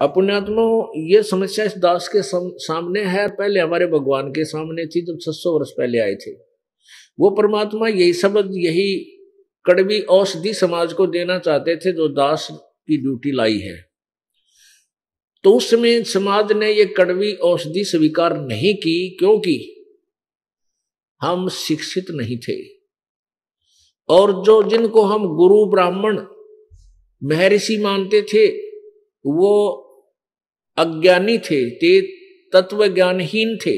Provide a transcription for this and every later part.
अपनात्मा ये समस्या इस दास के सामने है, पहले हमारे भगवान के सामने थी जब 600 वर्ष पहले आए थे। वो परमात्मा यही शब्द, यही कड़वी औषधि समाज को देना चाहते थे जो दास की ड्यूटी लाई है। तो उस समय समाज ने ये कड़वी औषधि स्वीकार नहीं की, क्योंकि हम शिक्षित नहीं थे, और जो जिनको हम गुरु ब्राह्मण महर्षि मानते थे वो अज्ञानी थे, ते तत्व ज्ञानहीन थे,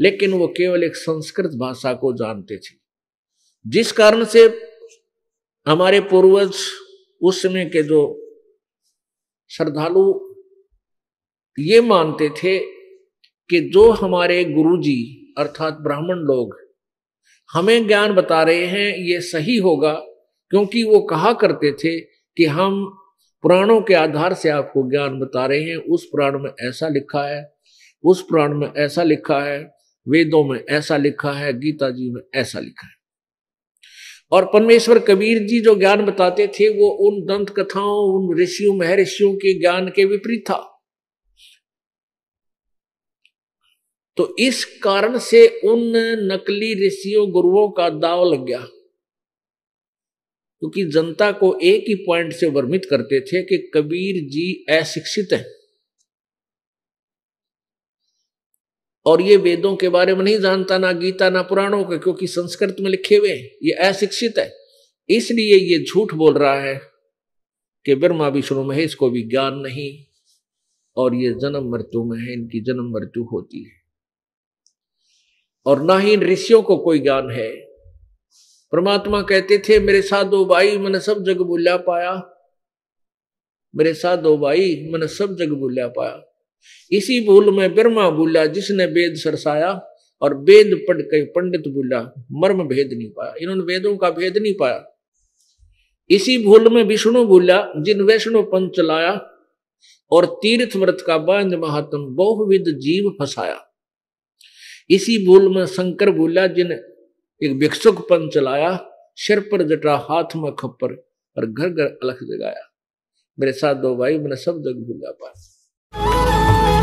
लेकिन वो केवल एक संस्कृत भाषा को जानते थे, जिस कारण से हमारे पूर्वज उस समय के जो श्रद्धालु ये मानते थे कि जो हमारे गुरुजी अर्थात ब्राह्मण लोग हमें ज्ञान बता रहे हैं ये सही होगा, क्योंकि वो कहा करते थे कि हम पुराणों के आधार से आपको ज्ञान बता रहे हैं, उस पुराण में ऐसा लिखा है, उस पुराण में ऐसा लिखा है, वेदों में ऐसा लिखा है, गीता जी में ऐसा लिखा है। और परमेश्वर कबीर जी जो ज्ञान बताते थे वो उन दंत कथाओं, उन ऋषियों महर्षियों के ज्ञान के विपरीत था। तो इस कारण से उन नकली ऋषियों गुरुओं का दाव लग गया, क्योंकि जनता को एक ही पॉइंट से वर्णित करते थे कि कबीर जी अशिक्षित है और ये वेदों के बारे में नहीं जानता, ना गीता ना पुराणों के, क्योंकि संस्कृत में लिखे हुए, ये अशिक्षित है। इसलिए ये झूठ बोल रहा है कि ब्रह्मा विष्णु महेश को भी ज्ञान नहीं, और ये जन्म मृत्यु में है, इनकी जन्म मृत्यु होती है, और ना ही इन ऋषियों को कोई ज्ञान है। परमात्मा कहते थे मेरे साथ दो भाई मैंने सब जग भूल्या पाया, मेरे साथ दो भाई मैंने सब जग भूल्या पाया। इसी भूल में ब्रह्मा भूला जिसने वेद सरसाया, और वेद पढ़ के पंडित भूला मर्म भेद नहीं पाया। इन्होंने वेदों का भेद नहीं पाया। इसी भूल में विष्णु भूला जिन वैष्णव पंथ चलाया, और तीर्थ व्रत का बांध महात्म बहुविध जीव फंसाया। इसी भूल में शंकर भूला जिन एक भिक्षुक पंथ चलाया, सिर पर जटा हाथ में खप्पर और घर घर अलख जगाया। मेरे साथ दो भाई मैंने सब जग भूला पाया।